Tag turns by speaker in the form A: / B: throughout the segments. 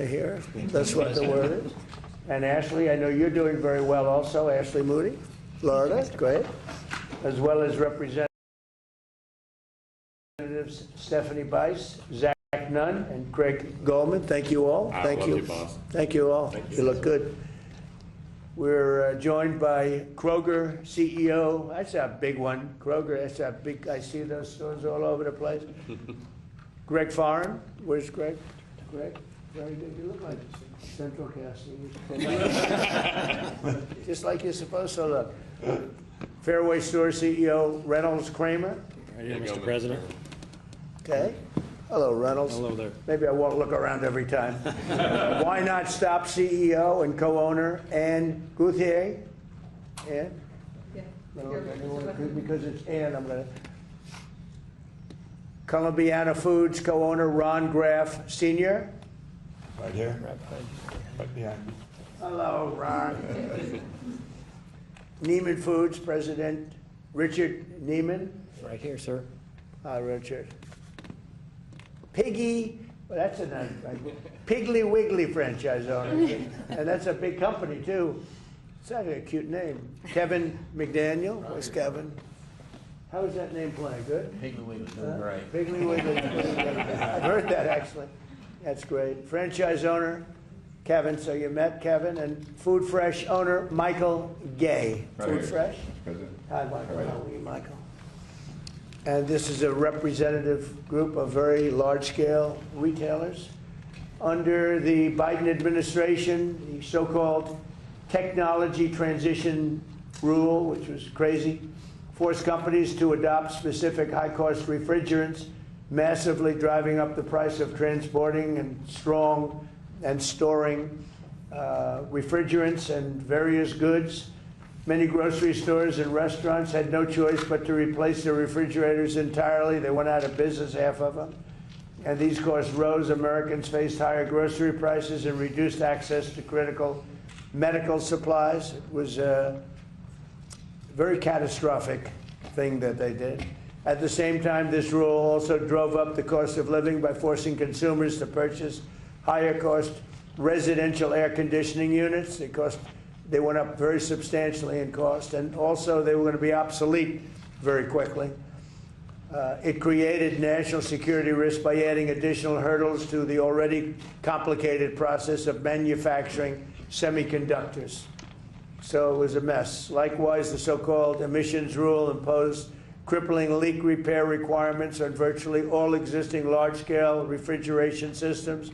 A: Here, that's what the word is. And Ashley, I know you're doing very well also. Ashley Moody, Florida, great. As well as Representatives Stephanie Bice, Zach Nunn, and Craig Goldman. Thank you all. Thank you.
B: Boss.
A: Thank you all. You look good. We're joined by Kroger CEO. That's a big one. Kroger, that's a big, I see those stores all over the place. Greg Foran. Where's Greg? Greg? Very good. You look like Central Casting. Just like you're supposed to look. Fairway Store CEO Reynolds Kramer.
C: Right here, Mr. President.
A: Okay. Hello, Reynolds.
C: Hello there.
A: Maybe I won't look around every time. Why Not Stop CEO and co-owner Ann Guthier. Ann?
D: Yeah.
A: No, because it's Ann, I'm going to. Columbiana Foods co-owner Ron Graff Sr.
B: Right here. Right behind.
A: Hello, Ron. Neiman Foods President Richard Neiman.
C: Right here, sir.
A: Hi, Richard. Piggy, well, that's a nice, Piggly Wiggly franchise owner. And that's a big company, too. It's actually a cute name. Kevin McDaniel. Where's Kevin? How is that name playing? Good?
E: Piggly Wiggly, doing great.
A: Piggly Wiggly. I've heard that, actually. That's great. Franchise owner, Kevin. So you met Kevin. And Food Fresh owner, Michael Gay.
B: Right
A: Food
B: here.
A: Fresh?
B: President.
A: Hi, Michael. How are you, Michael? And this is a representative group of very large-scale retailers. Under the Biden administration, the so-called technology transition rule, which was crazy, forced companies to adopt specific high-cost refrigerants, massively driving up the price of transporting and storing refrigerants and various goods. Many grocery stores and restaurants had no choice but to replace their refrigerators entirely. They went out of business, half of them. And these costs rose. Americans faced higher grocery prices and reduced access to critical medical supplies. It was a very catastrophic thing that they did. At the same time, this rule also drove up the cost of living by forcing consumers to purchase higher cost residential air conditioning units. They went up very substantially in cost, and also they were going to be obsolete very quickly. It created national security risk by adding additional hurdles to the already complicated process of manufacturing semiconductors. So it was a mess. Likewise, the so-called emissions rule imposed crippling leak repair requirements on virtually all existing large-scale refrigeration systems,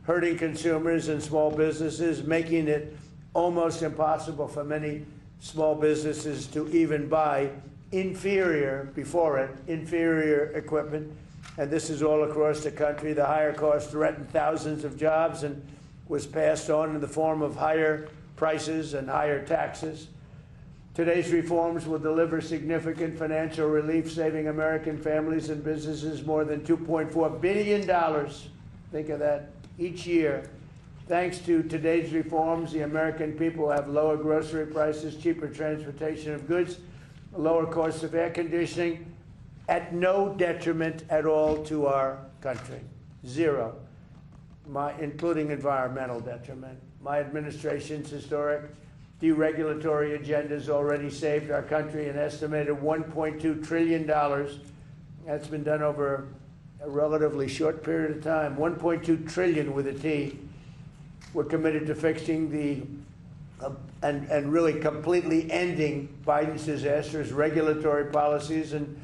A: hurting consumers and small businesses, making it almost impossible for many small businesses to even buy inferior equipment. And this is all across the country. The higher cost threatened thousands of jobs and was passed on in the form of higher prices and higher taxes. Today's reforms will deliver significant financial relief, saving American families and businesses more than $2.4 billion. Think of that, each year. Thanks to today's reforms, the American people have lower grocery prices, cheaper transportation of goods, lower costs of air conditioning, at no detriment at all to our country. Zero, including environmental detriment. My administration's historic deregulatory agenda has already saved our country an estimated $1.2 trillion. That's been done over a relatively short period of time. 1.2 trillion with a T. We're committed to fixing the and really completely ending Biden's disastrous regulatory policies and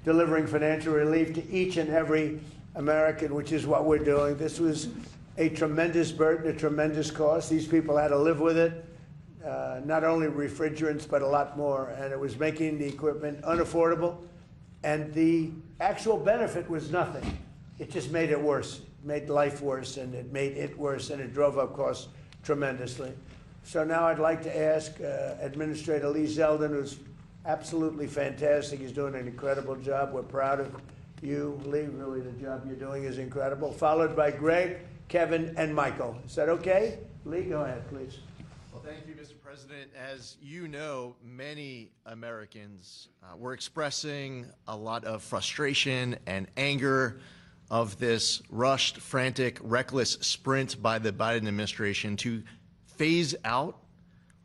A: delivering financial relief to each and every American, which is what we're doing. This was a tremendous burden, a tremendous cost. These people had to live with it, not only refrigerants, but a lot more. And it was making the equipment unaffordable. And the actual benefit was nothing. It just made it worse. Made life worse, and it made it worse, and it drove up costs tremendously. So now I'd like to ask Administrator Lee Zeldin, who's absolutely fantastic. He's doing an incredible job. We're proud of you, Lee. Really, the job you're doing is incredible. Followed by Greg, Kevin, and Michael. Is that okay? Lee, go ahead, please.
F: Well, thank you, Mr. President. As you know, many Americans were expressing a lot of frustration and anger of this rushed, frantic, reckless sprint by the Biden administration to phase out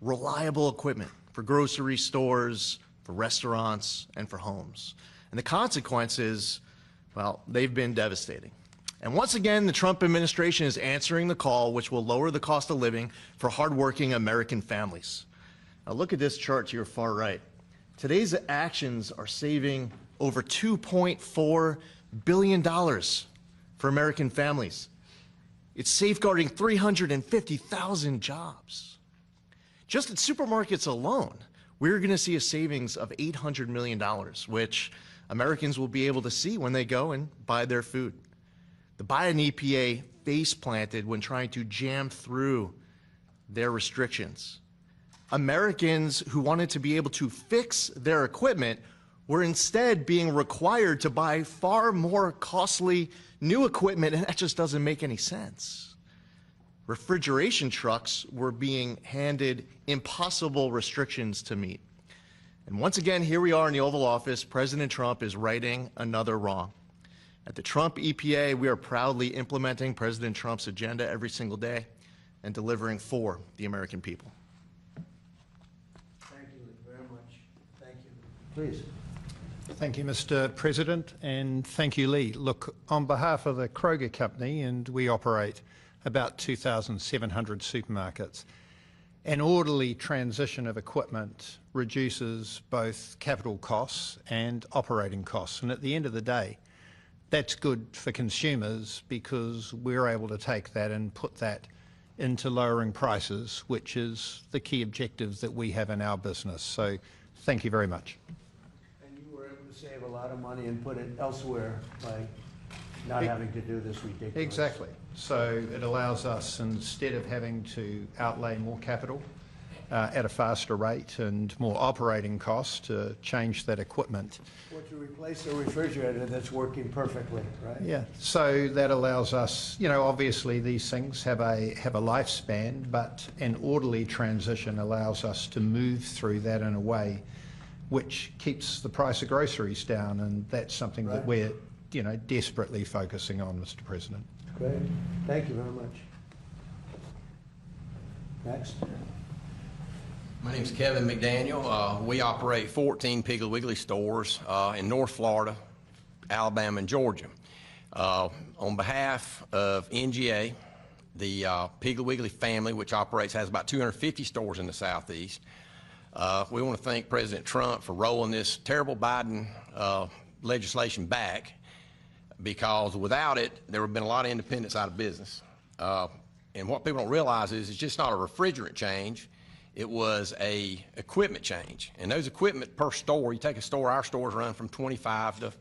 F: reliable equipment for grocery stores, for restaurants, and for homes. And the consequences, well, they've been devastating. And once again, the Trump administration is answering the call, which will lower the cost of living for hardworking American families. Now look at this chart to your far right. Today's actions are saving over $2.4 billion for American families. It's safeguarding 350,000 jobs. Just at supermarkets alone, we're going to see a savings of $800 million, which Americans will be able to see when they go and buy their food. The Biden EPA face planted when trying to jam through their restrictions. Americans who wanted to be able to fix their equipment were instead being required to buy far more costly new equipment, and that just doesn't make any sense. Refrigeration trucks were being handed impossible restrictions to meet. And once again, here we are in the Oval Office. President Trump is righting another wrong. At the Trump EPA, we are proudly implementing President Trump's agenda every single day and delivering for the American people.
A: Thank you very much. Thank you. Please.
D: Thank you, Mr. President, and thank you, Lee. Look, on behalf of the Kroger Company, and we operate about 2,700 supermarkets, an orderly transition of equipment reduces both capital costs and operating costs. And at the end of the day, that's good for consumers because we're able to take that and put that into lowering prices, which is the key objective that we have in our business. So thank you very much.
A: And you were able to save a lot of money and put it elsewhere by not having to do this ridiculous.
D: Exactly. So it allows us, instead of having to outlay more capital at a faster rate and more operating costs to change that equipment.
A: Or to replace a refrigerator that's working perfectly, right?
D: Yeah. So that allows us, you know, obviously these things have a lifespan, but an orderly transition allows us to move through that in a way which keeps the price of groceries down, and that's something that we're, you know, desperately focusing on, Mr. President.
A: Great. Thank you very much. Next.
E: My name's Kevin McDaniel. We operate 14 Piggly Wiggly stores in North Florida, Alabama, and Georgia. On behalf of NGA, the Piggly Wiggly family, which has about 250 stores in the Southeast, we want to thank President Trump for rolling this terrible Biden legislation back, because without it, there would have been a lot of independents out of business. And what people don't realize is it's just not a refrigerant change. It was a equipment change. And those equipment per store, you take a store, our stores run from 25 to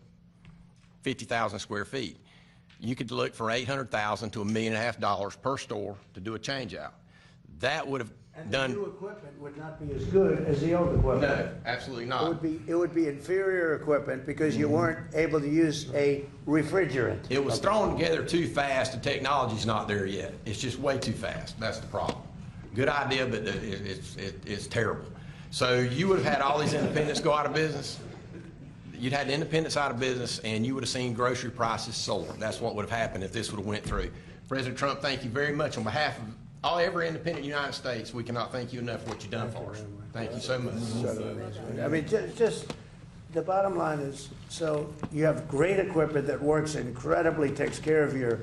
E: 50,000 square feet. You could look for $800,000 to $1.5 million per store to do a change out. That would have done.
A: And the new equipment would not be as good as the old equipment.
E: No, absolutely not.
A: It would be inferior equipment because you weren't able to use a refrigerant.
E: It was thrown together too fast. The technology's not there yet. It's just way too fast. That's the problem. Good idea, but it's terrible. So you would have had all these independents go out of business. You'd had independents out of business, and you would have seen grocery prices soar. That's what would have happened if this would have went through. President Trump, thank you very much. On behalf of every independent in the United States, we cannot thank you enough for what you've done for us. Thank you so much.
A: I mean, just the bottom line is, so you have great equipment that works incredibly, takes care of your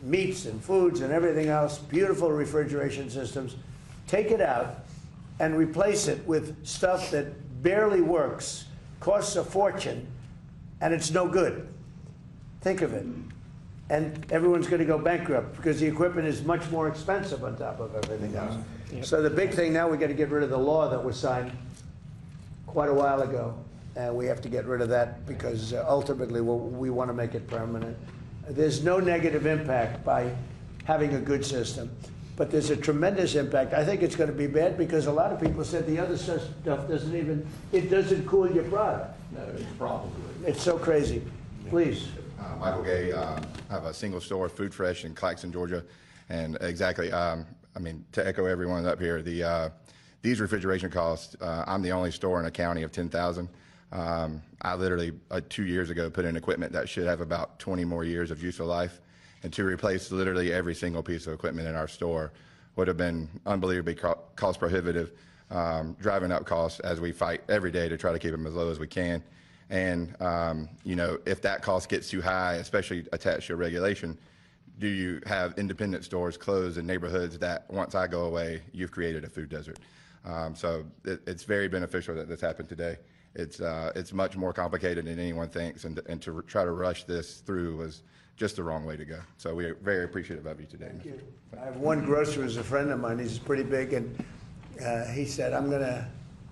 A: meats and foods and everything else, beautiful refrigeration systems. Take it out and replace it with stuff that barely works, costs a fortune, and it's no good. Think of it. And everyone's going to go bankrupt because the equipment is much more expensive on top of everything else. Yep. So the big thing now, we got to get rid of the law that was signed quite a while ago. And we have to get rid of that because ultimately we want to make it permanent. There's no negative impact by having a good system, but there's a tremendous impact. I think it's going to be bad because a lot of people said the other stuff doesn't cool your product.
E: No, it's probably.
A: It's so crazy. Please.
G: Michael Gay, I have a single store, Food Fresh, in Claxton, Georgia. And exactly, I mean, to echo everyone up here, these refrigeration costs, I'm the only store in a county of 10,000. I literally 2 years ago put in equipment that should have about 20 more years of useful life, and to replace literally every single piece of equipment in our store would have been unbelievably cost prohibitive, driving up costs as we fight every day to try to keep them as low as we can. And you know, if that cost gets too high, especially attached to a regulation, do you have independent stores closed in neighborhoods that once I go away, you've created a food desert? So it's very beneficial that this happened today. It's much more complicated than anyone thinks, and to try to rush this through was just the wrong way to go. So we are very appreciative of you today.
A: Thank you. I have one grocer who's a friend of mine. He's pretty big, and he said, I'm going to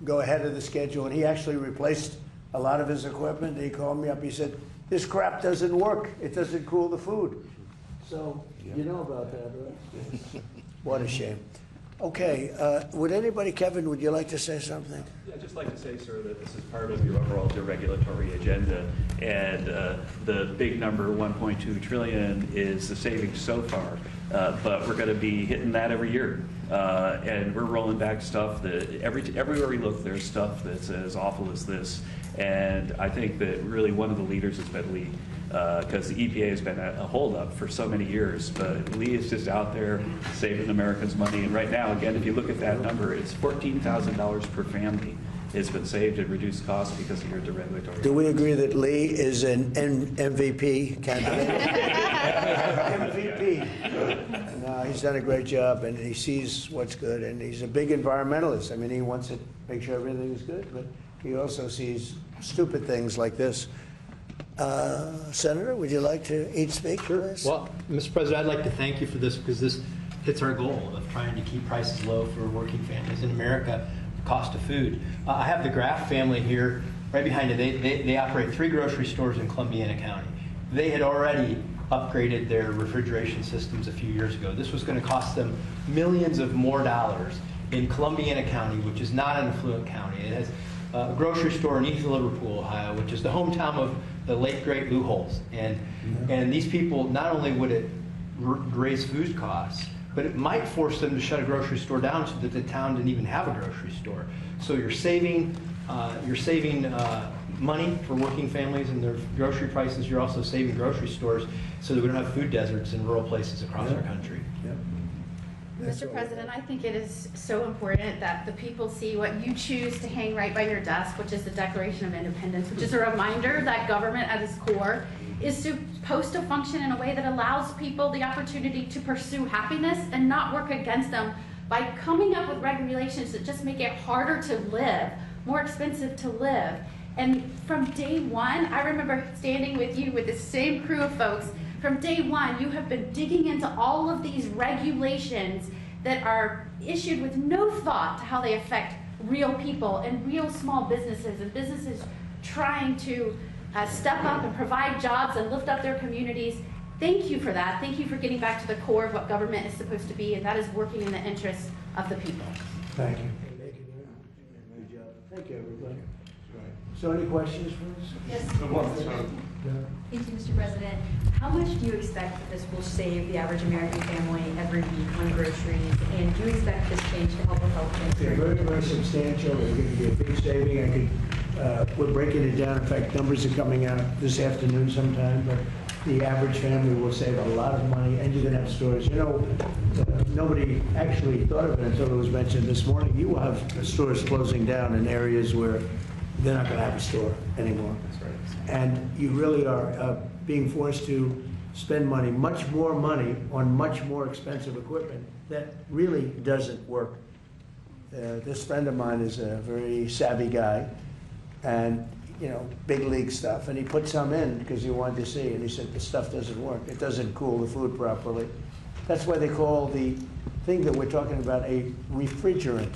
A: go ahead of the schedule. And he actually replaced a lot of his equipment. He called me up. He said, this crap doesn't work. It doesn't cool the food. So you know about that, right? What a shame. Okay, would anybody, Kevin, would you like to say something?
H: Yeah, I'd just like to say, sir, that this is part of your overall deregulatory agenda, and the big number, 1.2 trillion, is the savings so far, but we're going to be hitting that every year, and we're rolling back stuff that everywhere we look, there's stuff that's as awful as this, and I think that really one of the leaders has been Lee. Because the EPA has been a holdup for so many years, but Lee is just out there saving Americans money. And right now, again, if you look at that number, it's $14,000 per family has been saved at reduced cost because of your deregulatory.
A: Do we agree that Lee is an MVP candidate? MVP. No, he's done a great job, and he sees what's good, and he's a big environmentalist. I mean, he wants to make sure everything is good, but he also sees stupid things like this. Senator, would you like to each speak to this?
C: Well, Mr. President, I'd like to thank you for this because this hits our goal of trying to keep prices low for working families in America, cost of food. I have the Graff family here right behind it. They operate 3 grocery stores in Columbiana County. They had already upgraded their refrigeration systems a few years ago. This was going to cost them millions of more dollars in Columbiana County, which is not an affluent county. It has a grocery store in East Liverpool, Ohio, which is the hometown of the late great Lou Holtz. And these people, not only would it raise food costs, but it might force them to shut a grocery store down so that the town didn't even have a grocery store. So you're saving money for working families and their grocery prices. You're also saving grocery stores so that we don't have food deserts in rural places across our country.
I: Mr. President, I think it is so important that the people see what you choose to hang right by your desk, which is the Declaration of Independence, which is a reminder that government at its core is supposed to function in a way that allows people the opportunity to pursue happiness and not work against them by coming up with regulations that just make it harder to live, more expensive to live. And from day one, I remember standing with you with the same crew of folks. From day one, you have been digging into all of these regulations that are issued with no thought to how they affect real people and real small businesses and businesses trying to step up and provide jobs and lift up their communities. Thank you for that. Thank you for getting back to the core of what government is supposed to be, and that is working in the interests of the people.
A: Thank you. Good job. Thank you, everybody. So any questions for us?
J: Yes. Thank you, Mr. President. How much do you expect that this will save the average American family every week on groceries? And do you expect this change to help with health
A: It's very, very substantial. It's going to be a big saving. We're breaking it down. In fact, numbers are coming out this afternoon sometime, but the average family will save a lot of money, and you're going to have stores. You know, nobody actually thought of it until it was mentioned this morning. You will have stores closing down in areas where they're not going to have a store anymore. That's right. And you really are being forced to spend money, much more money, on much more expensive equipment that really doesn't work. This friend of mine is a very savvy guy, and you know, big league stuff, and he put some in because he wanted to see, and he said the stuff doesn't work. It doesn't cool the food properly. That's why they call the thing that we're talking about a refrigerant.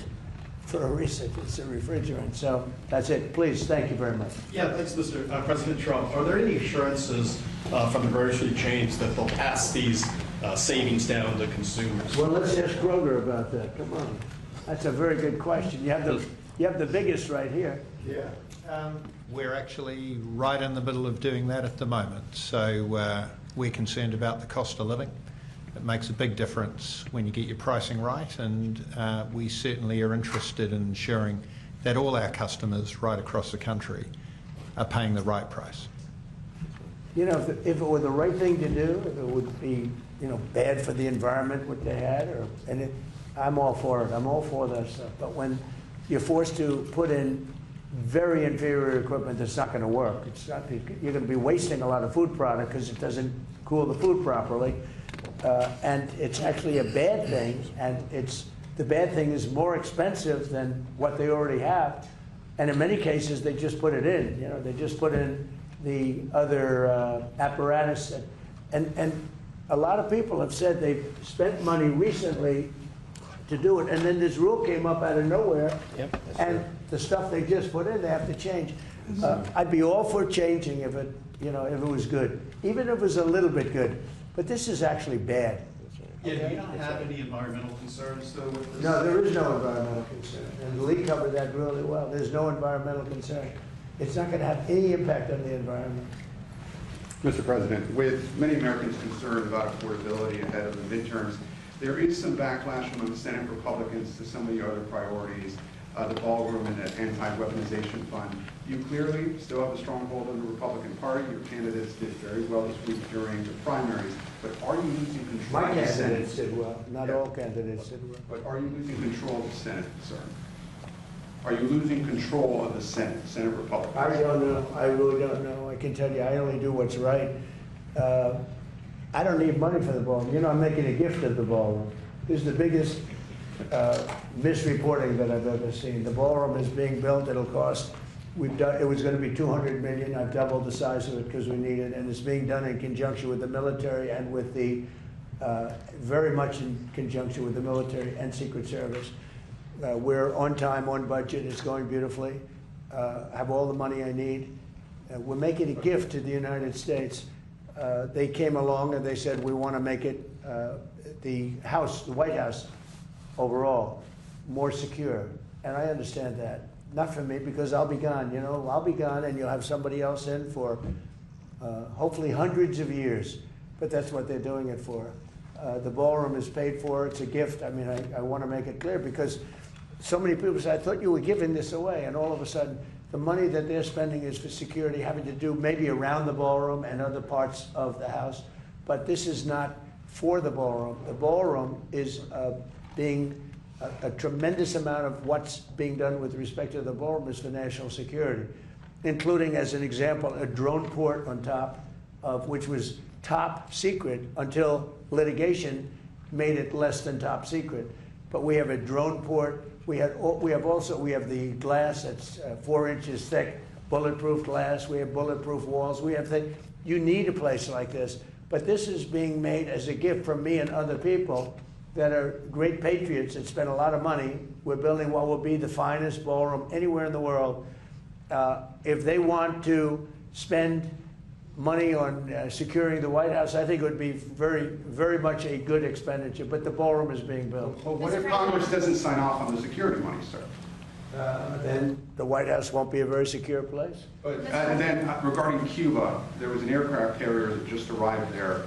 A: For a reason, it's a refrigerant. So that's it. Please, thank you very much.
K: Yeah, thanks, Mr. President Trump. Are there any assurances from the grocery chains that they'll pass these savings down to consumers?
A: Well, let's ask Kroger about that. Come on. That's a very good question. You have the biggest right here.
K: Yeah.
D: We're actually right in the middle of doing that at the moment. So we're concerned about the cost of living. It makes a big difference when you get your pricing right, and we certainly are interested in ensuring that all our customers right across the country are paying the right price.
A: You know, if it were the right thing to do, if it would be, you know, bad for the environment, what they had, I'm all for it. I'm all for that stuff. But when you're forced to put in very inferior equipment that's not going to work, you're going to be wasting a lot of food product because it doesn't cool the food properly. And it's actually a bad thing, and the bad thing is more expensive than what they already have. And in many cases, they just put it in. You know, they just put in the other apparatus. And a lot of people have said they've spent money recently to do it, and then this rule came up out of nowhere, and the stuff they just put in, they have to change. I'd be all for changing if it was good, even if it was a little bit good. But this is actually bad.
K: Yeah, do you not have any environmental concerns, though, with this?
A: No, there is no environmental concern. And Lee covered that really well. There's no environmental concern. It's not going to have any impact on the environment.
L: Mr. President, with many Americans concerned about affordability ahead of the midterms, there is some backlash among Senate Republicans to some of the other priorities, the ballroom and the anti-weaponization fund. You clearly still have a stronghold in the Republican Party. Your candidates did very well this week during the primaries. But are you losing control
A: My
L: of the Senate?
A: candidates did well. Not all candidates did well.
L: But are you losing control of the Senate, sir? Are you losing control of the Senate, Senate Republicans?
A: I don't know. I really don't know. I can tell you, I only do what's right. I don't need money for the ballroom. You know, I'm making a gift of the ballroom. This is the biggest misreporting that I've ever seen. The ballroom is being built. It'll cost. It was going to be $200 million. I've doubled the size of it because we need it, and it's being done in conjunction with the military and with the very much in conjunction with the military and Secret Service. We're on time, on budget. It's going beautifully. I have all the money I need. We're making a gift to the United States. They came along and they said, we want to make it the White House overall, more secure. And I understand that. Not for me, because I'll be gone, you know. I'll be gone and you'll have somebody else in for hopefully hundreds of years. But that's what they're doing it for. The ballroom is paid for. It's a gift. I mean, I want to make it clear because so many people say, I thought you were giving this away. And all of a sudden, the money that they're spending is for security, having to do maybe around the ballroom and other parts of the house. But this is not for the ballroom. The ballroom is being a tremendous amount of what's being done with respect to the ballroom is for national security, including, as an example, a drone port on top of which was top secret until litigation made it less than top secret. But we have a drone port. We have the glass that's 4 inches thick, bulletproof glass. We have bulletproof walls. We have things. You need a place like this. But this is being made as a gift from me and other people that are great patriots that spend a lot of money. We're building what will be the finest ballroom anywhere in the world. If they want to spend money on securing the White House, I think it would be very, very much a good expenditure. But the ballroom is being built.
L: Well, what if Congress doesn't sign off on the security money, sir?
A: Then the White House won't be a very secure place.
L: And then regarding Cuba, there was an aircraft carrier that just arrived there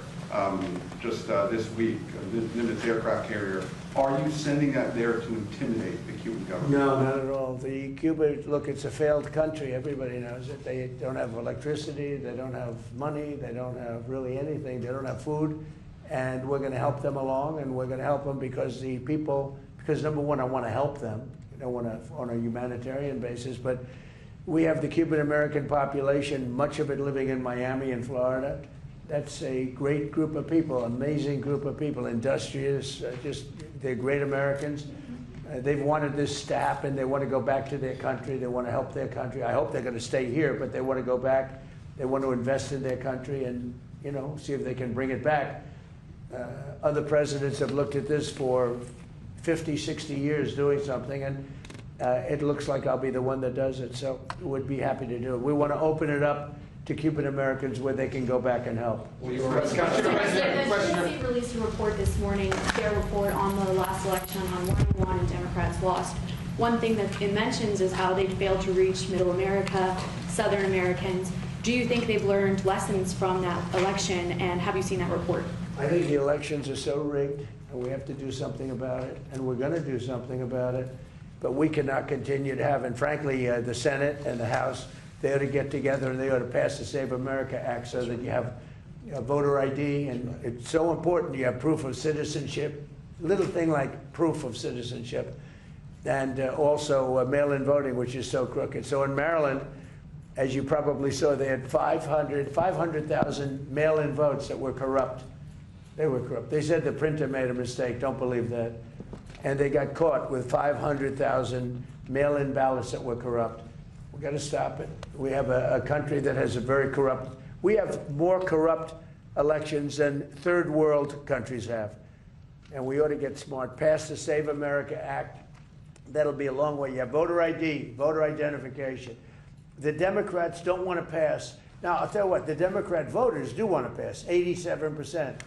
L: this week, a Nimitz aircraft carrier. Are you sending that there to intimidate the Cuban government?
A: No, not at all. Cuba, look, it's a failed country. Everybody knows it. They don't have electricity. They don't have money. They don't have really anything. They don't have food. And we're going to help them along, and we're going to help them because number one, I want to help them. I don't want to on a humanitarian basis, but we have the Cuban American population, much of it living in Miami and Florida. That's a great group of people, amazing group of people, industrious, they're great Americans. They've wanted this to happen. They want to go back to their country. They want to help their country. I hope they're going to stay here, but they want to go back. They want to invest in their country and, you know, see if they can bring it back. Other presidents have looked at this for 50, 60 years doing something, and it looks like I'll be the one that does it, so we'd be happy to do it. We want to open it up to Cuban Americans where they can go back and help.
J: The CNC released a report this morning, their report on the last election on why they won and Democrats lost. One thing that it mentions is how they failed to reach Middle America, Southern Americans. Do you think they've learned lessons from that election, and have you seen that report?
A: I think the elections are so rigged, and we have to do something about it, and we're going to do something about it. But we cannot continue to have, and frankly, the Senate and the House, they ought to get together and they ought to pass the Save America Act so that you have voter ID, and it's so important you have proof of citizenship, little thing like proof of citizenship, and also mail-in voting, which is so crooked. So in Maryland, as you probably saw, they had 500,000 mail-in votes that were corrupt. They were corrupt. They said the printer made a mistake. Don't believe that. And they got caught with 500,000 mail-in ballots that were corrupt. We've got to stop it. We have a country that has a very corrupt, we have more corrupt elections than third world countries have. And we ought to get smart. Pass the Save America Act. That'll be a long way. You have voter ID, voter identification. The Democrats don't want to pass. Now, I'll tell you what, the Democrat voters do want to pass, 87%.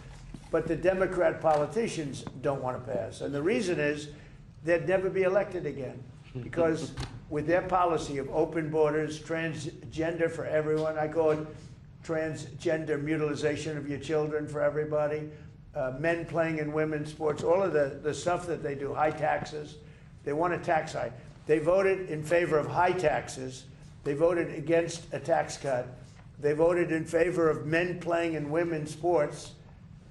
A: But the Democrat politicians don't want to pass. And the reason is they'd never be elected again. Because with their policy of open borders, transgender for everyone, I call it transgender mutilization of your children for everybody, men playing in women's sports, all of the stuff that they do, high taxes. They want a tax hike. They voted in favor of high taxes. They voted against a tax cut. They voted in favor of men playing in women's sports.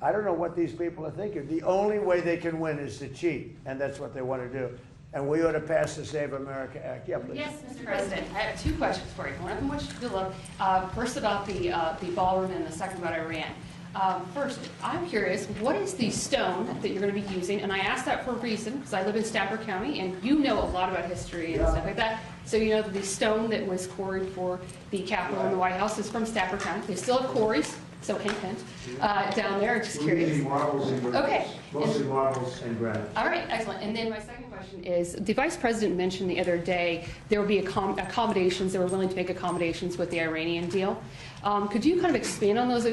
A: I don't know what these people are thinking. The only way they can win is to cheat, and that's what they want to do. And we ought to pass the Save America Act. Yeah, please.
M: Yes, Mr. President. I have two questions for you. One of them, which you love. First about the ballroom, and the second about Iran. First, I'm curious, what is the stone that you're going to be using? And I ask that for a reason, because I live in Stafford County, and you know a lot about history and stuff like that. So you know that the stone that was quarried for the Capitol and the White House is from Stafford County. They still have quarries, so hint, hint, down there. Just curious. Okay.
A: Mostly marbles and granite.
M: All right, excellent. And then my second question is, the Vice President mentioned the other day there would be accommodations, they were willing to make accommodations with the Iranian deal. Could you kind of expand on those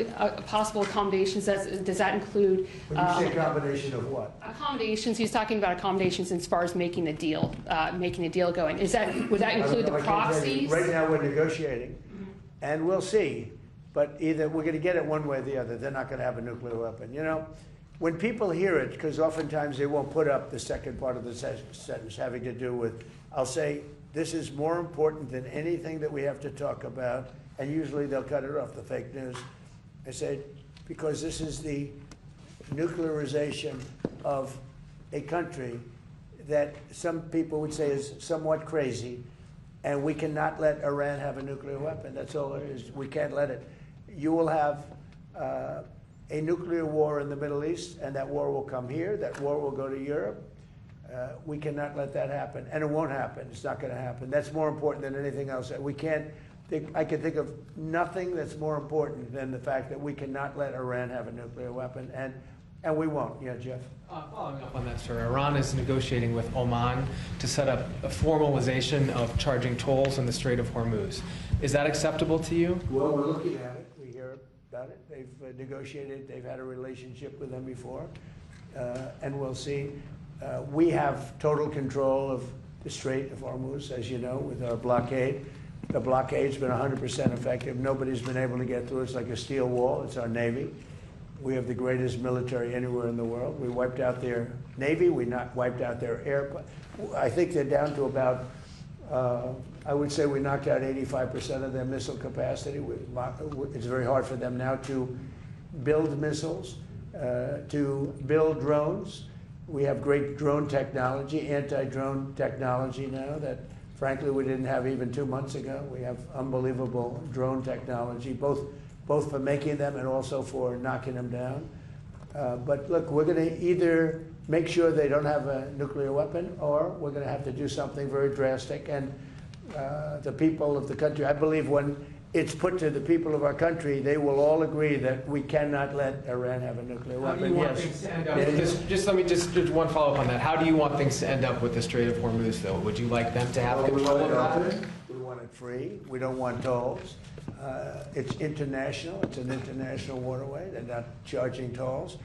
M: possible accommodations? Does that include...
A: When you say accommodation of what?
M: Accommodations, he's talking about accommodations as far as making the deal going. Would that include the proxies?
A: Right now we're negotiating, and we'll see. But either we're going to get it one way or the other. They're not going to have a nuclear weapon. You know, when people hear it, because oftentimes they won't put up the second part of the sentence having to do with, I'll say, this is more important than anything that we have to talk about, and usually they'll cut it off, the fake news. I say, because this is the nuclearization of a country that some people would say is somewhat crazy, and we cannot let Iran have a nuclear weapon. That's all it is. We can't let it. You will have a nuclear war in the Middle East, and that war will come here. That war will go to Europe. We cannot let that happen, and it won't happen. It's not going to happen. That's more important than anything else. We can't. I can think of nothing that's more important than the fact that we cannot let Iran have a nuclear weapon, and we won't. Yeah, Jeff.
N: Following up on that, sir, Iran is negotiating with Oman to set up a formalization of charging tolls in the Strait of Hormuz. Is that acceptable to you?
A: Well, we're looking at it. We hear about it. They've negotiated. They've had a relationship with them before, and we'll see. We have total control of the Strait of Hormuz, as you know, with our blockade. The blockade's been 100% effective. Nobody's been able to get through. It's like a steel wall. It's our Navy. We have the greatest military anywhere in the world. We wiped out their Navy. We not wiped out their air. I think they're down to about, I would say we knocked out 85% of their missile capacity. It's very hard for them now to build missiles, to build drones. We have great drone technology, anti-drone technology now that frankly we didn't have even 2 months ago. We have unbelievable drone technology, both for making them and also for knocking them down. But look, we're going to either make sure they don't have a nuclear weapon, or we're going to have to do something very drastic. And the people of the country, I believe when it's put to the people of our country, they will all agree that we cannot let Iran have a nuclear weapon.
N: How do you want things to end up? Let me just one follow up on that. How do you want things to end up with the Strait of Hormuz, though? Would you like them to have control of that?
A: We want it free. We don't want tolls. It's international. It's an international waterway. They're not charging tolls.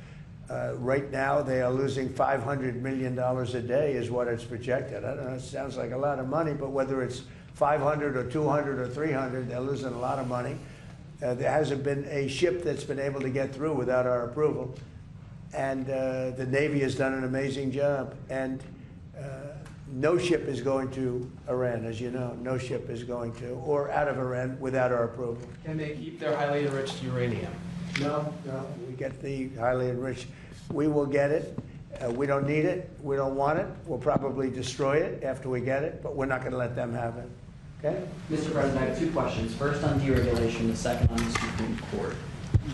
A: Right now, they are losing $500 million a day is what it's projected. I don't know, it sounds like a lot of money, but whether it's 500 or 200 or 300, they're losing a lot of money. There hasn't been a ship that's been able to get through without our approval. And the Navy has done an amazing job. And no ship is going to Iran, as you know. No ship is going to, or out of Iran without our approval.
N: Can they keep their highly enriched uranium?
A: No, we get the highly enriched. We will get it. We don't need it. We don't want it. We'll probably destroy it after we get it, but we're not going to let them have it. Okay?
O: Mr. President, I have two questions. First on deregulation, the second on the Supreme Court.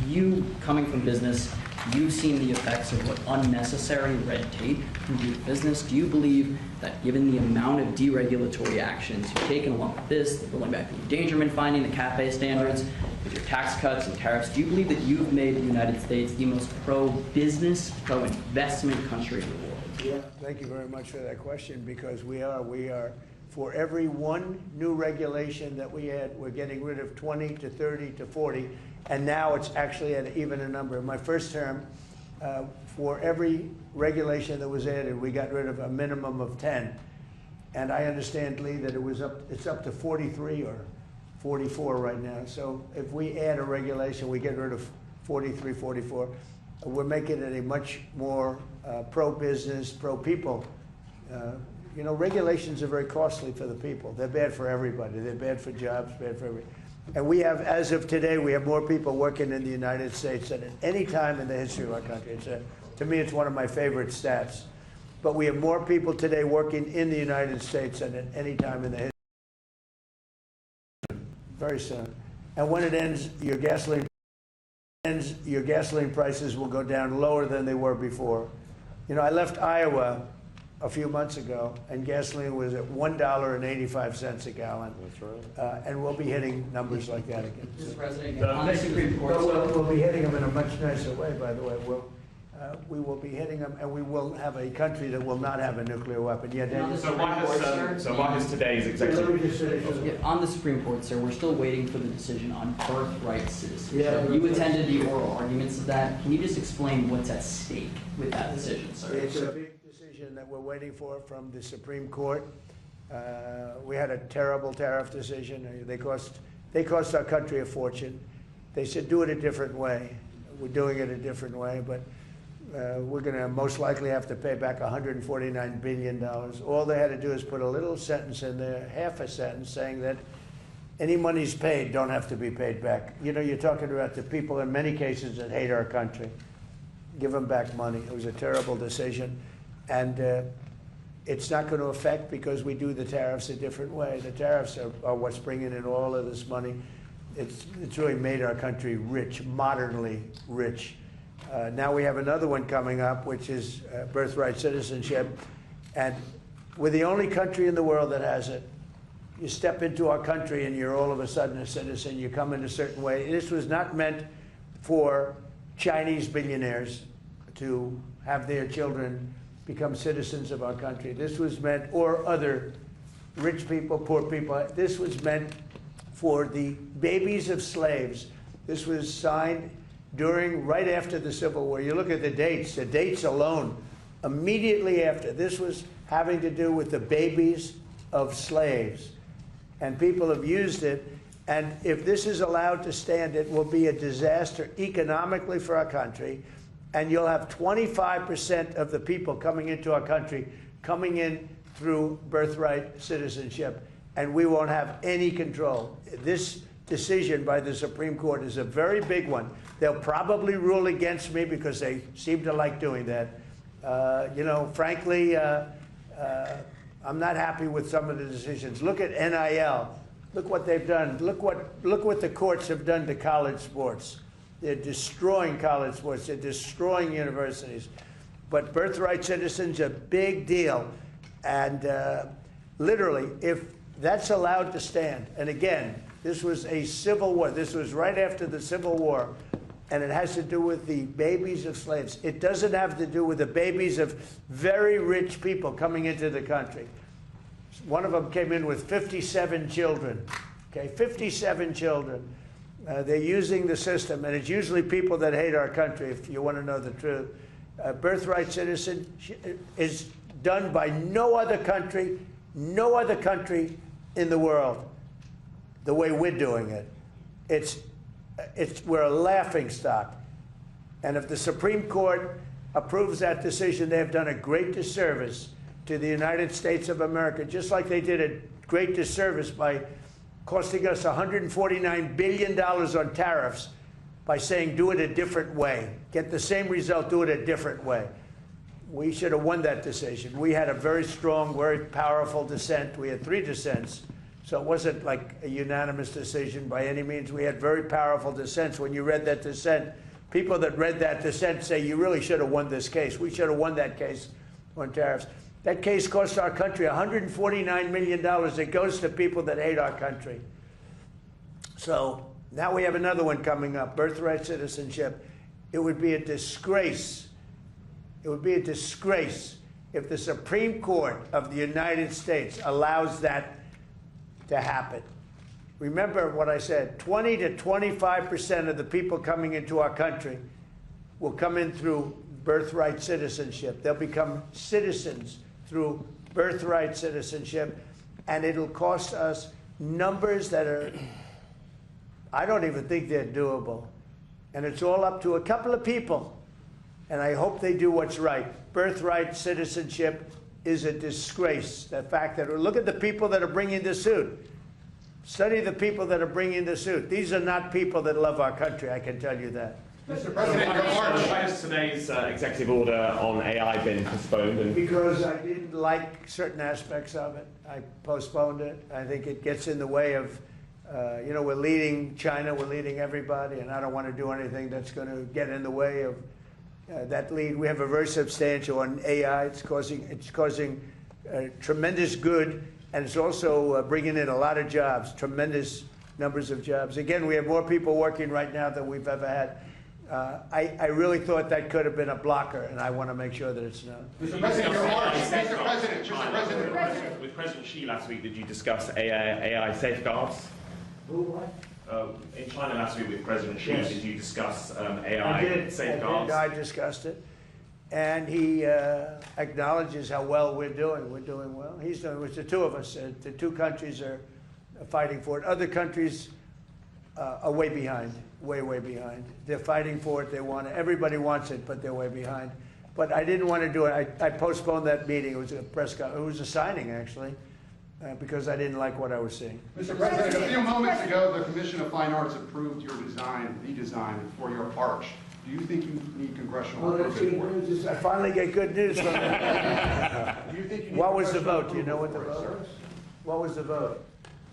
O: You, coming from business, you've seen the effects of what unnecessary red tape can do to business. Do you believe that given the amount of deregulatory actions you've taken along with this, the rolling back the endangerment finding, the CAFE standards, with your tax cuts and tariffs, do you believe that you've made the United States the most pro-business, pro-investment country in the world?
A: Yeah, thank you very much for that question, because we are, for every one new regulation that we add, we're getting rid of 20 to 30 to 40, and now it's actually at even a number. In my first term, for every regulation that was added, we got rid of a minimum of 10. And I understand, Lee, that it's up to 43 or 44 right now. So if we add a regulation, we get rid of 43, 44. We're making it a much more pro-business, pro-people. You know, regulations are very costly for the people. They're bad for everybody. They're bad for jobs, bad for everybody. And we have, as of today, we have more people working in the United States than at any time in the history of our country. To me, it's one of my favorite stats. But we have more people today working in the United States than at any time in the history. Very soon. And when it ends, your gasoline prices will go down lower than they were before. You know, I left Iowa a few months ago, and gasoline was at $1.85 a gallon. That's right. And we'll be hitting numbers like that again.
O: Mr. President, on the Supreme Court,
A: we'll be hitting them in a much nicer way, by the way. We will be hitting them, and we will have a country that will not have a nuclear weapon. Yeah, Daniel?
O: So why
H: has today's executive?
O: On the Supreme Court, sir, we're still waiting for the decision on birthright citizenship.
A: Yeah,
O: you attended the oral arguments of that. Can you just explain what's at stake with that decision, sir?
A: It's a big decision that we're waiting for from the Supreme Court. We had a terrible tariff decision. They cost our country a fortune. They said do it a different way. We're doing it a different way, but we're going to most likely have to pay back $149 billion. All they had to do is put a little sentence in there, half a sentence, saying that any monies paid don't have to be paid back. You know, you're talking about the people in many cases that hate our country. Give them back money. It was a terrible decision. And it's not going to affect because we do the tariffs a different way. The tariffs are what's bringing in all of this money. It's really made our country rich, modernly rich. Now we have another one coming up, which is birthright citizenship. And we're the only country in the world that has it. You step into our country and you're all of a sudden a citizen. You come in a certain way. This was not meant for Chinese billionaires to have their children become citizens of our country. This was meant, or other rich people, poor people. This was meant for the babies of slaves. This was signed right after the Civil War. You look at the dates alone, immediately after. This was having to do with the babies of slaves. And people have used it. And if this is allowed to stand, it will be a disaster economically for our country. And you'll have 25% of the people coming into our country coming in through birthright citizenship. And we won't have any control. This decision by the Supreme Court is a very big one. They'll probably rule against me because they seem to like doing that. You know, frankly, I'm not happy with some of the decisions. Look at NIL. Look what they've done. Look what the courts have done to college sports. They're destroying college sports. They're destroying universities. But birthright citizens are a big deal. And literally, if that's allowed to stand, and again, this was a civil war. This was right after the Civil War. And it has to do with the babies of slaves. It doesn't have to do with the babies of very rich people coming into the country. One of them came in with 57 children. Okay, 57 children. They're using the system, and it's usually people that hate our country, if you want to know the truth. Birthright citizen is done by no other country in the world the way we're doing it. We're a laughing stock. And if the Supreme Court approves that decision, they have done a great disservice to the United States of America, just like they did a great disservice by costing us $149 billion on tariffs by saying do it a different way. Get the same result, do it a different way. We should have won that decision. We had a very strong, very powerful dissent. We had 3 dissents. So it wasn't like a unanimous decision by any means. We had very powerful dissents. When you read that dissent, people that read that dissent say you really should have won this case. We should have won that case on tariffs. That case cost our country $149 million. It goes to people that hate our country. So now we have another one coming up, birthright citizenship. It would be a disgrace. It would be a disgrace if the Supreme Court of the United States allows that to happen. Remember what I said, 20 to 25% of the people coming into our country will come in through birthright citizenship. They'll become citizens through birthright citizenship, and it'll cost us numbers that are, I don't even think they're doable. And it's all up to a couple of people, and I hope they do what's right. Birthright citizenship is a disgrace. The fact that, look at the people that are bringing the suit. Study the people that are bringing the suit. These are not people that love our country, I can tell you that.
P: Mr. President, why has today's executive order on AI been postponed?
A: Because I didn't like certain aspects of it. I postponed it. I think it gets in the way of, we're leading China, we're leading everybody, and I don't want to do anything that's going to get in the way of that lead. We have a very substantial on AI. It's causing tremendous good, and it's also bringing in a lot of jobs, tremendous numbers of jobs. Again, we have more people working right now than we've ever had. I really thought that could have been a blocker, and I want to make sure that it's not.
P: Mr. President, Mr. President, with President Xi last week, did you discuss AI safeguards?
A: Who, what?
P: In China last week with President Xi,
A: Yes.
P: did you discuss
A: I
P: AI
A: did.
P: safeguards?
A: I discussed it, and he acknowledges how well we're doing. We're doing well. He's doing. It's the two of us. The 2 countries are fighting for it. Other countries are way behind, way behind. They're fighting for it. They want it. Everybody wants it, but they're way behind. But I didn't want to do it. I postponed that meeting. It was a press conference. It was a signing, actually, because I didn't like what I was seeing.
L: Mr. President, a few moments ago, the Commission of Fine Arts approved your design, the design for your arch. Do you think you need congressional approval?
A: I finally get good news from them.
L: Do you think you need
A: What was the
L: congressional
A: vote? Do you know what the
L: approval for it,
A: vote was?
L: sir?
A: What was the vote?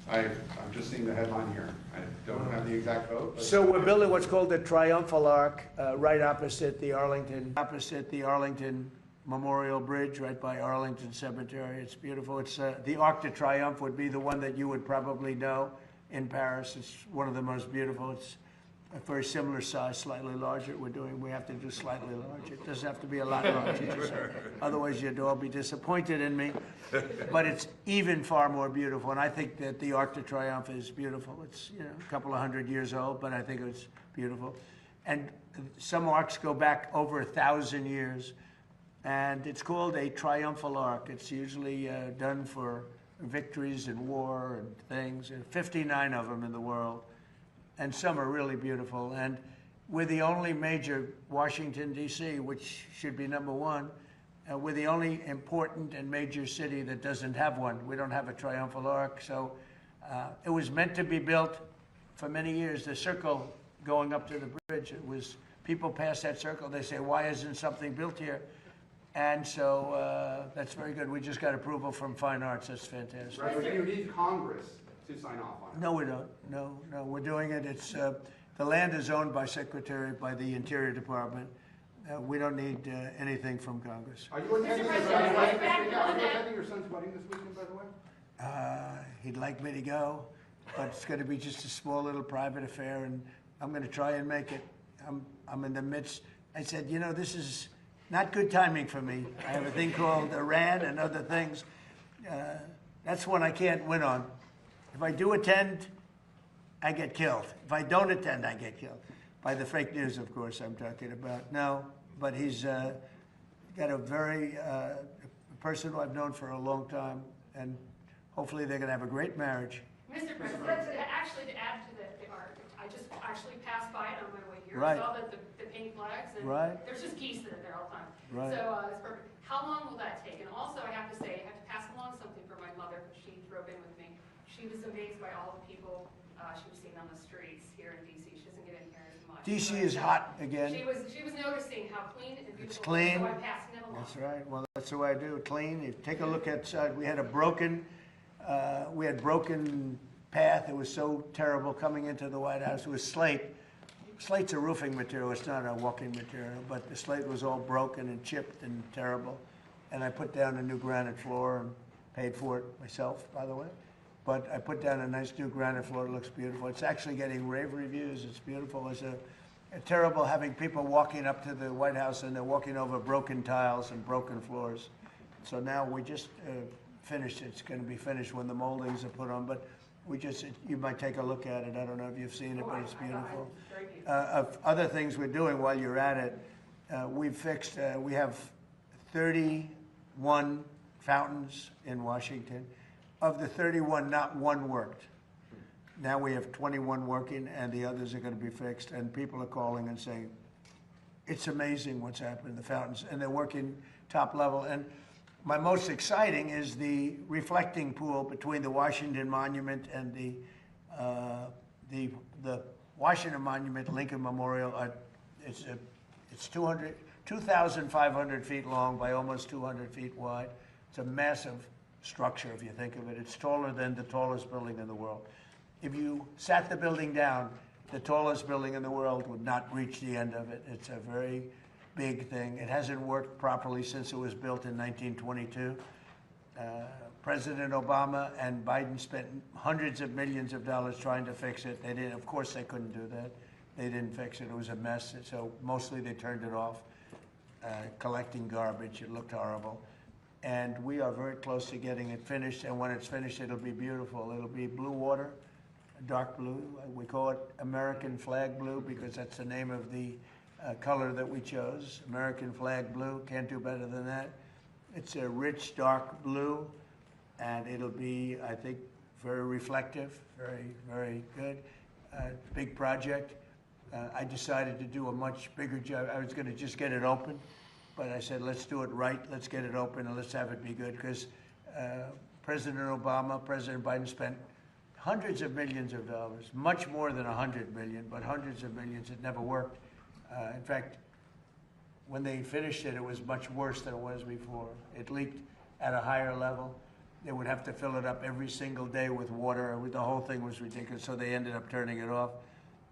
L: I'm just seeing the headline here. I don't have the exact vote. But
A: So we're building what's called the Triumphal Arch right opposite the Arlington Memorial Bridge, right by Arlington Cemetery. It's beautiful. It's the Arc de Triomphe would be the one that you would probably know in Paris. It's one of the most beautiful. It's a very similar size, slightly larger. We have to do slightly larger. It doesn't have to be a lot larger. Otherwise, you'd all be disappointed in me. But it's even far more beautiful. And I think that the Arc de Triomphe is beautiful. It's a couple of 100 years old, but I think it's beautiful. And some arcs go back over 1,000 years. And it's called a triumphal arc. It's usually done for victories in war and things. There are 59 of them in the world. And some are really beautiful. And we're the only major, Washington, D.C., which should be number 1. We're the only important and major city that doesn't have one. We don't have a triumphal arch. So it was meant to be built for many years. The circle going up to the bridge, it was, people pass that circle, they say, why isn't something built here? And so that's very good. We just got approval from Fine Arts. That's fantastic.
L: Right, but you need Congress to sign off on it.
A: No, we don't. No, we're doing it. It's the land is owned by the Interior Department. We don't need anything from Congress.
L: Are you attending your son's wedding this weekend? Are you attending your son's wedding this weekend, by the way?
A: He'd like me to go, but it's going to be just a small little private affair, and I'm going to try and make it. I'm in the midst. I said, this is not good timing for me. I have a thing called Iran and other things. That's one I can't win on. If I do attend, I get killed. If I don't attend, I get killed. By the fake news, of course, I'm talking about. No, but he's got a very person who I've known for a long time, and hopefully they're going to have a great marriage.
M: Mr. President, actually to add to the art, I just actually passed by it on my way here.
A: Right.
M: I saw the pink flags, and
A: Right.
M: there's just geese that are there all the time.
A: Right.
M: So it's perfect. How long will that take? And also, I have to say, She was amazed by all the people she was seeing on the streets here in DC. She doesn't get in here as much.
A: DC
M: But,
A: is hot again.
M: She was noticing how clean and beautiful
A: It's
M: it was,
A: clean.
M: so I passed it along.
A: That's right. Well, that's the way I do it. Clean. You take a look at. We had a broken. We had broken path. It was so terrible coming into the White House. It was slate. Slate's a roofing material. It's not a walking material. But the slate was all broken and chipped and terrible. And I put down a new granite floor and paid for it myself, by the way. But I put down a nice new granite floor. It looks beautiful. It's actually getting rave reviews. It's beautiful. It's a terrible having people walking up to the White House and they're walking over broken tiles and broken floors. So now we just finished. It's going to be finished when the moldings are put on. But we just, you might take a look at it. I don't know if you've seen it, but it's beautiful. Of other things we're doing while you're at it, we've fixed, we have 31 fountains in Washington. Of the 31, not one worked. Now we have 21 working, and the others are going to be fixed. And people are calling and saying, it's amazing what's happening, the fountains, and they're working top level. And my most exciting is the reflecting pool between the Washington Monument and the Washington Monument, Lincoln Memorial. It's 2,500 feet long by almost 200 feet wide. It's a massive structure, if you think of it. It's taller than the tallest building in the world. If you sat the building down, the tallest building in the world would not reach the end of it. It's a very big thing. It hasn't worked properly since it was built in 1922. President Obama and Biden spent hundreds of millions of dollars trying to fix it. They didn't, of course they couldn't do that. They didn't fix it. It was a mess. So mostly they turned it off, collecting garbage. It looked horrible. And we are very close to getting it finished. And when it's finished, it'll be beautiful. It'll be blue water, dark blue. We call it American flag blue because that's the name of the color that we chose. American flag blue. Can't do better than that. It's a rich, dark blue. And it'll be, I think, very reflective, very, very good. Big project. I decided to do a much bigger job. I was going to just get it open. But I said, let's do it right, let's get it open, and let's have it be good, because President Obama, President Biden spent hundreds of millions of dollars, much more than 100 million, but hundreds of millions. It never worked. In fact, when they finished it, it was much worse than it was before. It leaked at a higher level. They would have to fill it up every single day with water. The whole thing was ridiculous, so they ended up turning it off,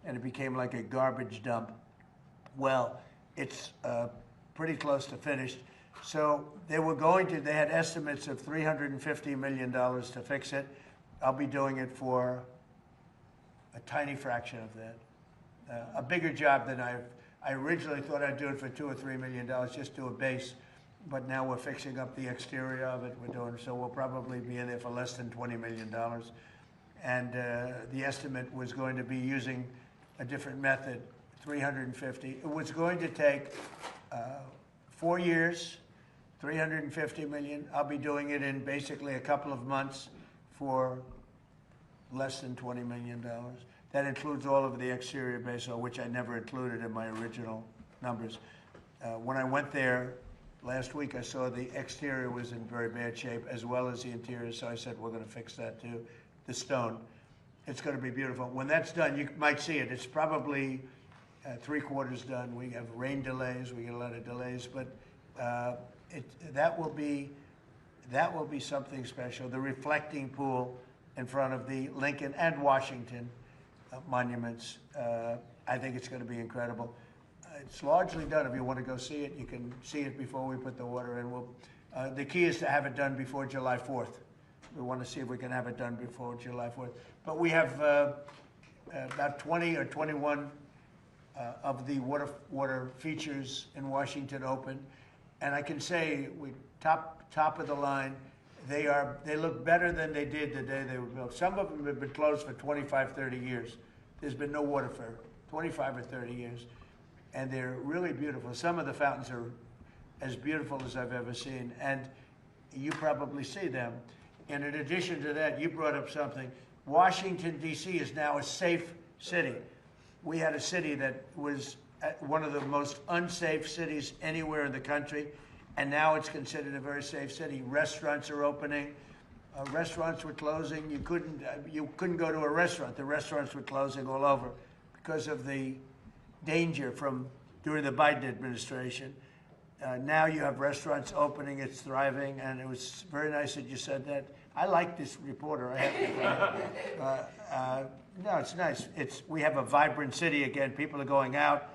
A: and it became like a garbage dump. Well, it's pretty close to finished. So they had estimates of $350 million to fix it. I'll be doing it for a tiny fraction of that. A bigger job than I originally thought I'd do it for $2 or $3 million, just do a base. But now we're fixing up the exterior of it. So we'll probably be in there for less than $20 million. And the estimate was going to be using a different method, 350. It was going to take 4 years, 350 million. I'll be doing it in basically a couple of months for less than $20 million. That includes all of the exterior base, which I never included in my original numbers. When I went there last week, I saw the exterior was in very bad shape, as well as the interior, so I said, we're going to fix that too. The stone. It's going to be beautiful. When that's done, you might see it. It's probably 3/4 done. We have rain delays. We get a lot of delays, but that will be something special. The reflecting pool in front of the Lincoln and Washington monuments. I think it's going to be incredible. It's largely done. If you want to go see it, you can see it before we put the water in. The key is to have it done before July 4th. We want to see if we can have it done before July 4th. But we have about 20 or 21 of the water features in Washington open. And I can say, we top of the line, they look better than they did the day they were built. Some of them have been closed for 25, 30 years. There's been no water for 25 or 30 years. And they're really beautiful. Some of the fountains are as beautiful as I've ever seen. And you probably see them. And in addition to that, you brought up something. Washington, D.C. is now a safe city. We had a city that was one of the most unsafe cities anywhere in the country, and now it's considered a very safe city. Restaurants are opening. Restaurants were closing. You couldn't go to a restaurant. The restaurants were closing all over because of the danger from during the Biden administration. Now you have restaurants opening, it's thriving, and it was very nice that you said that. I like this reporter. I have to no, it's nice. We have a vibrant city again. People are going out.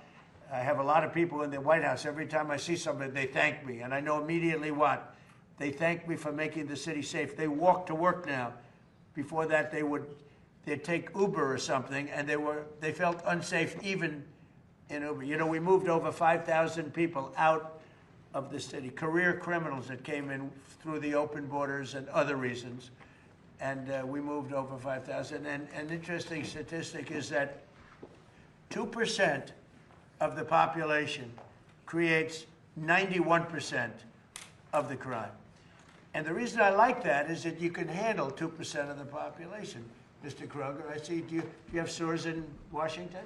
A: I have a lot of people in the White House. Every time I see somebody, they thank me, and I know immediately what. They thank me for making the city safe. They walk to work now. Before that, they'd take Uber or something, and they felt unsafe even in Uber. You know, we moved over 5,000 people out of the city, career criminals that came in through the open borders and other reasons, and we moved over 5,000. And an interesting statistic is that 2% of the population creates 91% of the crime. And the reason I like that is that you can handle 2% of the population. Mr. Kroger, I see, do you have stores in Washington?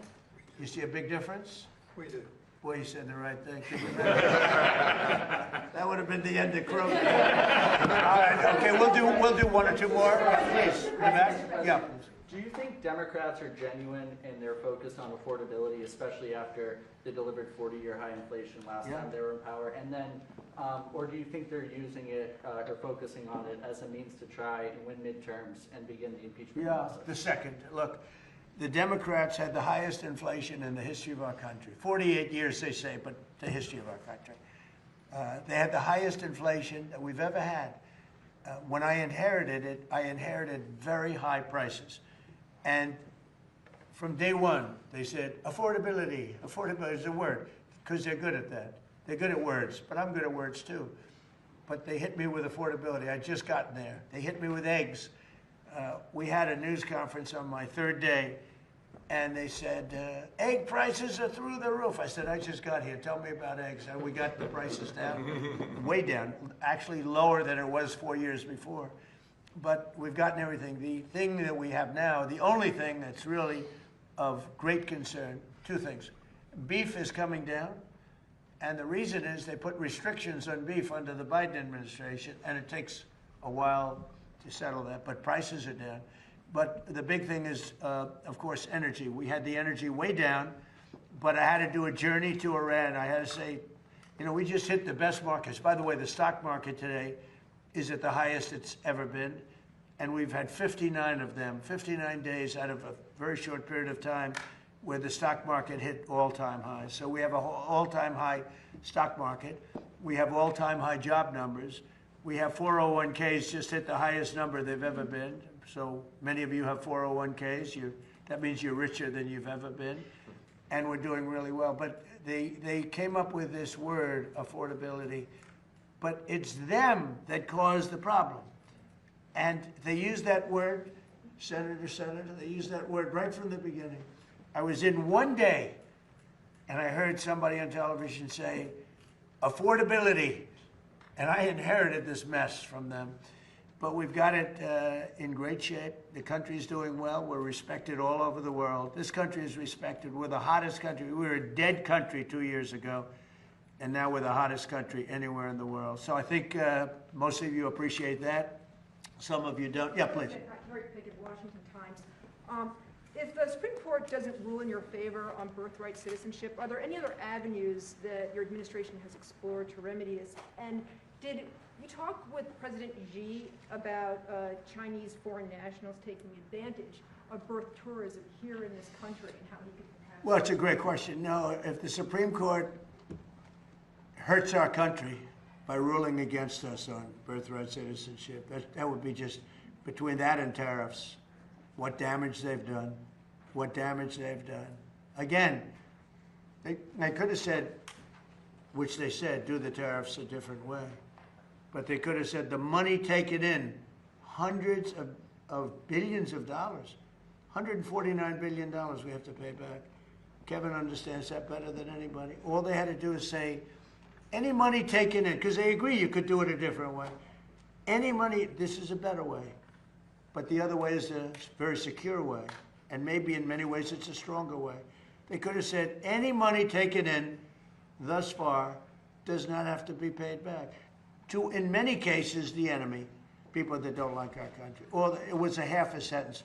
A: You see a big difference?
D: We do.
A: Boy, you said the right thing. That would have been the end of Kroger. All right, okay, we'll do one or two more. Please, in the back. Yeah, please.
O: Do you think Democrats are genuine in their focus on affordability, especially after they delivered 40-year high inflation last time they were in power? And then, or do you think they're using it or focusing on it as a means to try and win midterms and begin the impeachment process?
A: The second. Look, the Democrats had the highest inflation in the history of our country. 48 years, they say, but the history of our country. They had the highest inflation that we've ever had. When I inherited it, I inherited very high prices. And from day one, they said, affordability. Affordability is a word, because they're good at that. They're good at words, but I'm good at words too. But they hit me with affordability. I'd just gotten there. They hit me with eggs. We had a news conference on my third day, and they said, egg prices are through the roof. I said, I just got here. Tell me about eggs. And we got the prices down, way down, actually lower than it was 4 years before. But we've gotten everything. The thing that we have now, the only thing that's really of great concern, two things. Beef is coming down, and the reason is they put restrictions on beef under the Biden administration, and it takes a while to settle that, but prices are down. But the big thing is, of course, energy. We had the energy way down, but I had to do a journey to Iran. I had to say, you know, we just hit the best markets. By the way, the stock market today is at the highest it's ever been, and we've had 59 of them, 59 days out of a very short period of time where the stock market hit all-time highs. So we have an all-time high stock market. We have all-time high job numbers. We have 401ks just hit the highest number they've ever been. So many of you have 401ks. That means you're richer than you've ever been. And we're doing really well. But they came up with this word, affordability. But it's them that caused the problem. And they used that word, Senator, they used that word right from the beginning. I was in one day, and I heard somebody on television say, affordability. And I inherited this mess from them. But we've got it in great shape. The country's doing well. We're respected all over the world. This country is respected. We're the hottest country. We were a dead country 2 years ago. And now we're the hottest country anywhere in the world. So I think most of you appreciate that. Some of you don't. Yeah, please.
Q: Mary Pickett, Washington Times. If the Supreme Court doesn't rule in your favor on birthright citizenship, are there any other avenues that your administration has explored to remedy this? And did you talk with President Xi about Chinese foreign nationals taking advantage of birth tourism here in this country and how he could perhaps...
A: Well, it's a great question. No, if the Supreme Court hurts our country by ruling against us on birthright citizenship, that would be just between that and tariffs, what damage they've done, what damage they've done. Again, they could have said, which they said, do the tariffs a different way. But they could have said the money taken in, hundreds of billions of dollars, $149 billion we have to pay back. Kevin understands that better than anybody. All they had to do is say, any money taken in, because they agree you could do it a different way. Any money, this is a better way. But the other way is a very secure way. And maybe in many ways it's a stronger way. They could have said, any money taken in thus far does not have to be paid back. To, in many cases, the enemy. people that don't like our country. Or it was a half a sentence.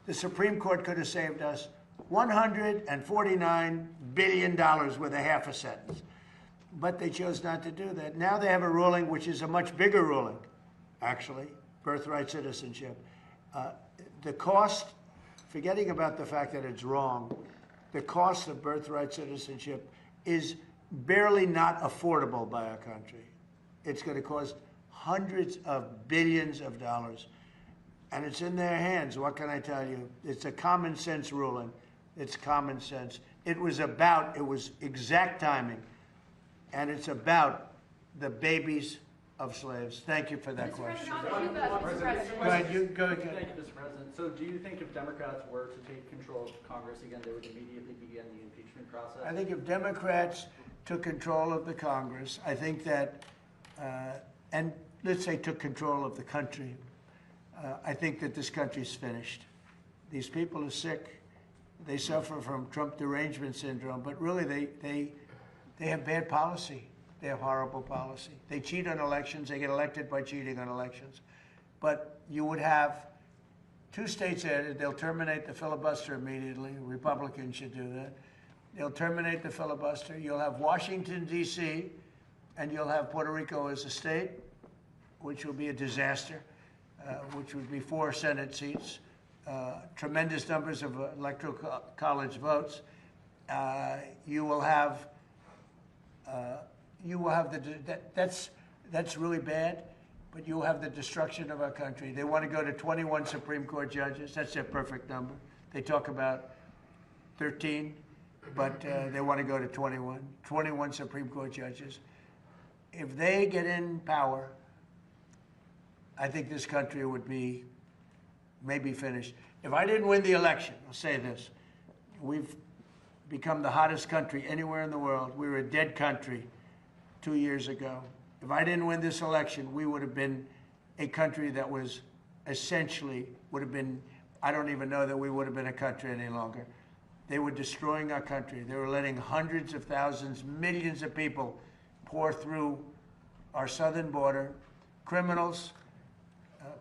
A: The Supreme Court could have saved us $149 billion with a half a sentence. But they chose not to do that. Now they have a ruling which is a much bigger ruling, actually, birthright citizenship. The cost, forgetting about the fact that it's wrong, the cost of birthright citizenship is barely not affordable by our country. It's going to cost hundreds of billions of dollars. And it's in their hands. What can I tell you? It's a common sense ruling. It's common sense. It was exact timing. And it's about the babies of slaves. Thank you for that question.
O: Mr. President.
A: Go ahead, you go again.
O: Thank you, Mr. President. So do you think if Democrats were to take control of Congress again, they would immediately begin the impeachment process?
A: I think if Democrats took control of the Congress, I think that, and let's say took control of the country, I think that this country's finished. These people are sick. They suffer from Trump derangement syndrome, but really they have bad policy. They have horrible policy. They cheat on elections. They get elected by cheating on elections. But you would have 2 states added. They'll terminate the filibuster immediately. Republicans should do that. They'll terminate the filibuster. You'll have Washington, D.C., and you'll have Puerto Rico as a state, which will be a disaster, which would be 4 Senate seats, tremendous numbers of electoral college votes. You will have that's really bad, but you will have the destruction of our country. They want to go to 21 Supreme Court judges. That's their perfect number. They talk about 13, but they want to go to 21 Supreme Court judges. If they get in power, I think this country would be maybe finished. If I didn't win the election, I'll say this, we've become the hottest country anywhere in the world. We were a dead country 2 years ago. If I didn't win this election, we would have been a country that was essentially, I don't even know that we would have been a country any longer. They were destroying our country. They were letting hundreds of thousands, millions of people pour through our southern border, criminals,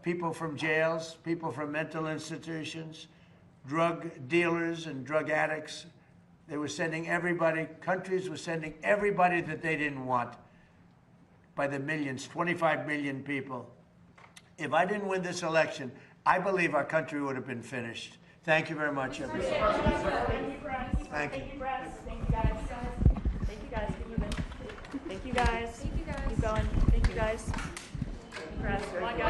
A: people from jails, people from mental institutions, drug dealers and drug addicts. They were sending everybody, countries were sending everybody that they didn't want by the millions, 25 million people. If I didn't win this election, I believe our country would have been finished. Thank you very much, everybody.
Q: Thank you, Brad.
A: Thank you.
Q: Thank you, Brad. Thank you, guys. Thank you, guys. Keep moving. Thank you, guys. Thank you, guys. Keep going. Thank you, guys. Brad, come on, guys.